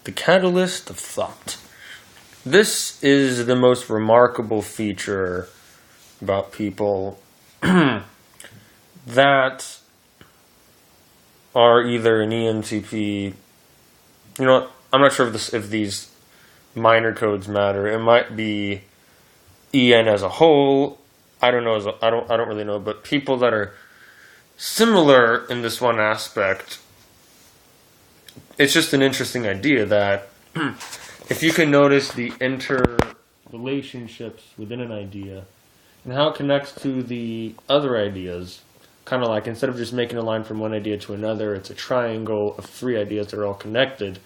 The catalyst of thought. This is the most remarkable feature about people that are either an ENTP. You know, I'm not sure if these minor codes matter. It might be EN as a whole. I don't know. I don't really know. But people that are similar in this one aspect, it's just an interesting idea that if you can notice the interrelationships within an idea and how it connects to the other ideas, kind of like instead of just making a line from one idea to another, it's a triangle of three ideas that are all connected.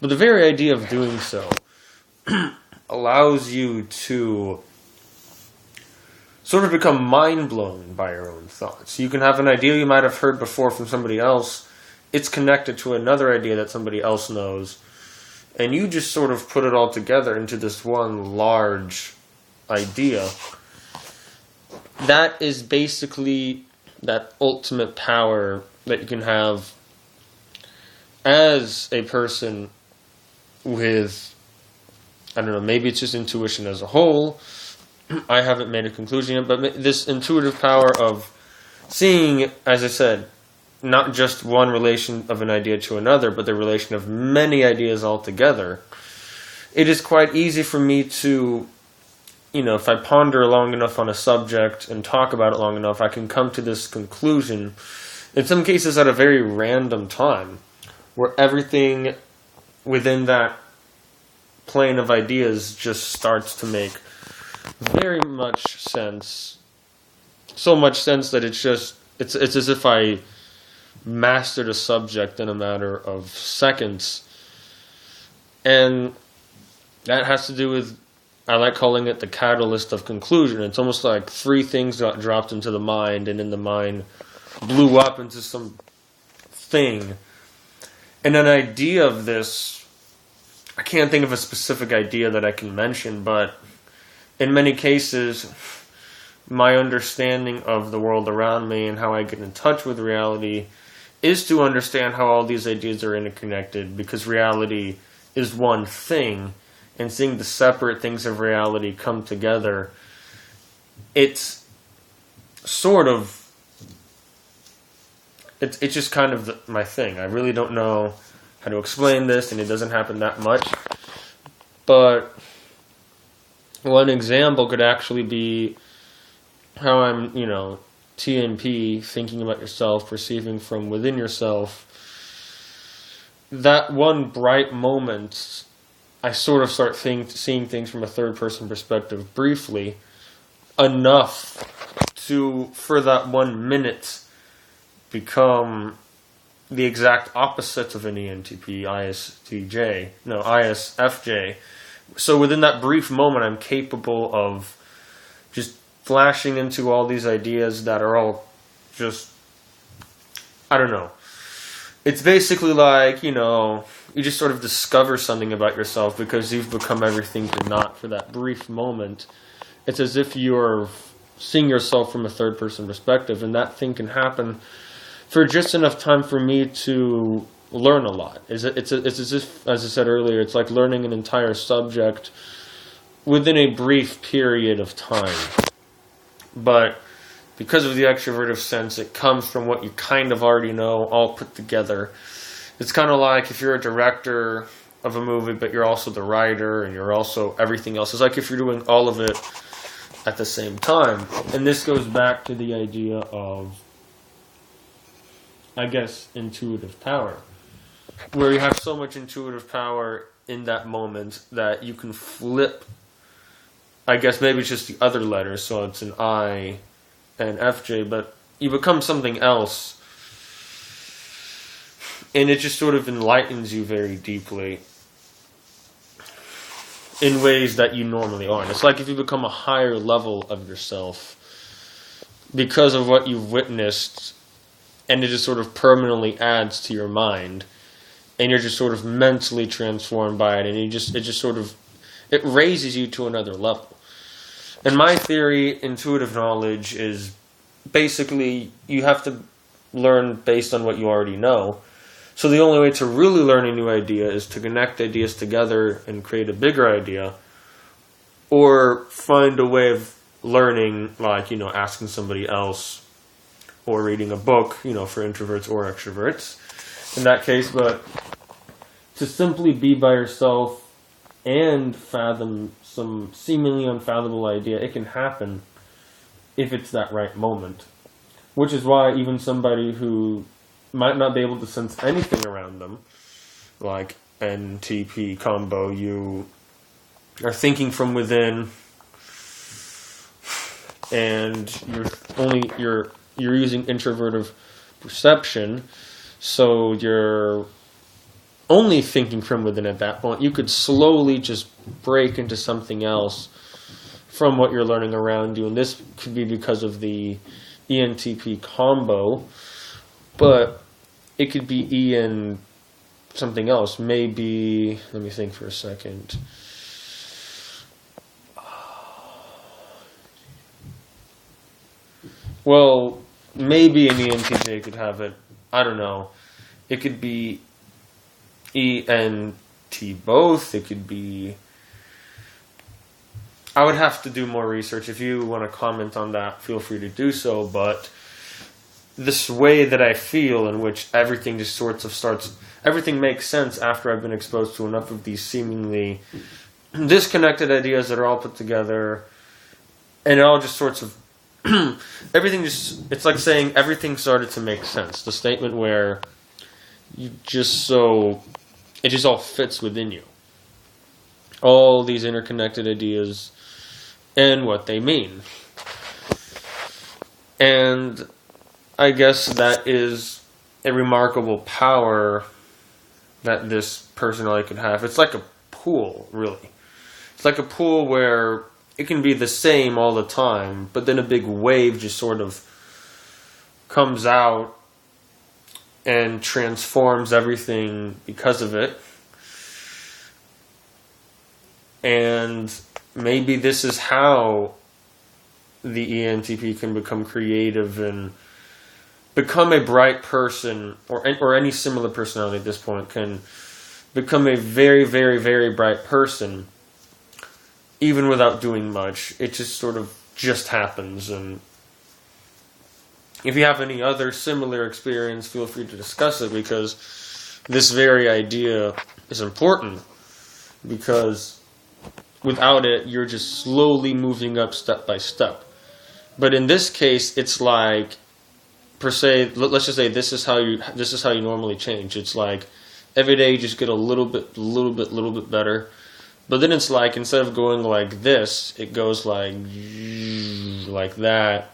But the very idea of doing so allows you to sort of become mind-blown by your own thoughts. You can have an idea you might have heard before from somebody else. It's connected to another idea that somebody else knows. And you just sort of put it all together into this one large idea. That is basically that ultimate power that you can have as a person with, I don't know, maybe it's just intuition as a whole. I haven't made a conclusion yet, but this intuitive power of seeing, as I said, not just one relation of an idea to another, but the relation of many ideas all together. It is quite easy for me to, if I ponder long enough on a subject and talk about it long enough, I can come to this conclusion, in some cases at a very random time, where everything within that plane of ideas just starts to make very much sense. So much sense that it's as if I mastered a subject in a matter of seconds. And that has to do with, I like calling it the catalyst of conclusion. It's almost like three things got dropped into the mind, and then the mind blew up into some thing. And an idea of this, I can't think of a specific idea that I can mention, but in many cases, my understanding of the world around me and how I get in touch with reality is to understand how all these ideas are interconnected, because reality is one thing, and seeing the separate things of reality come together, it's sort of, it's just kind of my thing. I really don't know how to explain this, and it doesn't happen that much, but one example could actually be how I'm, TNP, thinking about yourself, perceiving from within yourself. That one bright moment, I sort of start seeing things from a third-person perspective briefly, enough to, for that 1 minute, become the exact opposite of an ENTP, ISFJ. So within that brief moment, I'm capable of just flashing into all these ideas that are all just, I don't know. It's basically like, you just sort of discover something about yourself because you've become everything you're not for that brief moment. It's as if you're seeing yourself from a third-person perspective, and that thing can happen for just enough time for me to learn a lot. It's as if, as I said earlier, it's like learning an entire subject within a brief period of time. But because of the extrovertive sense, it comes from what you kind of already know, all put together. It's kind of like if you're a director of a movie, but you're also the writer, and you're also everything else. It's like if you're doing all of it at the same time. And this goes back to the idea of, I guess, intuitive power, where you have so much intuitive power in that moment that you can flip, I guess maybe it's just the other letters, so it's an I and FJ, but you become something else, and it just sort of enlightens you very deeply in ways that you normally aren't. It's like if you become a higher level of yourself because of what you've witnessed, and it just sort of permanently adds to your mind, and you're just sort of mentally transformed by it, and it raises you to another level. In my theory, intuitive knowledge is basically you have to learn based on what you already know, So the only way to really learn a new idea is to connect ideas together and create a bigger idea, or find a way of learning, like, asking somebody else, or reading a book, for introverts or extroverts in that case. But to simply be by yourself and fathom some seemingly unfathomable idea, it can happen if it's that right moment. Which is why even somebody who might not be able to sense anything around them, like ENTP combo, you are thinking from within, and you're using introverted perception, so you're only thinking from within at that point. You could slowly just break into something else from what you're learning around you, and this could be because of the ENTP combo, but it could be EN something else. Maybe, let me think for a second. Well, maybe an ENTJ could have it. I don't know. It could be ENT both. It could be... I would have to do more research. If you want to comment on that, feel free to do so. But this way that I feel, in which everything just sorts of starts... Everything makes sense after I've been exposed to enough of these seemingly disconnected ideas that are all put together. And it all just sorts of... everything just... It's like saying everything started to make sense. The statement where you just so... It just all fits within you. All these interconnected ideas and what they mean. And I guess that is a remarkable power that this personality could have. It's like a pool, really. It's like a pool where it can be the same all the time, but then a big wave just sort of comes out and transforms everything because of it. And maybe this is how the ENTP can become creative and become a bright person, or any similar personality at this point can become a very, very, very bright person, even without doing much. It just sort of just happens. And if you have any other similar experience, feel free to discuss it, because this very idea is important, because without it, you're just slowly moving up step by step. But in this case, it's like, per se, let's just say this is how you normally change. It's like every day you just get a little bit better. But then it's like, instead of going like this, it goes like that.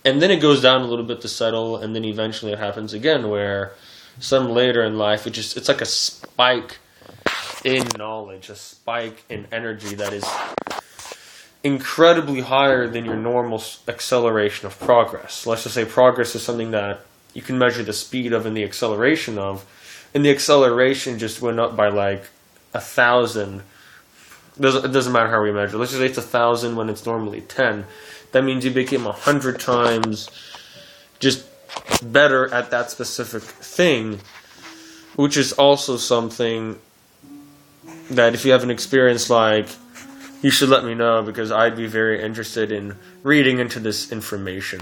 And then it goes down a little bit to settle, and then eventually it happens again, where some later in life, it's like a spike in knowledge, a spike in energy that is incredibly higher than your normal acceleration of progress. Let's just say progress is something that you can measure the speed of and the acceleration of, and the acceleration just went up by like 1,000. It doesn't matter how we measure. Let's just say it's 1,000 when it's normally 10. That means you became 100 times just better at that specific thing, which is also something that if you have an experience like, you should let me know, because I'd be very interested in reading into this information.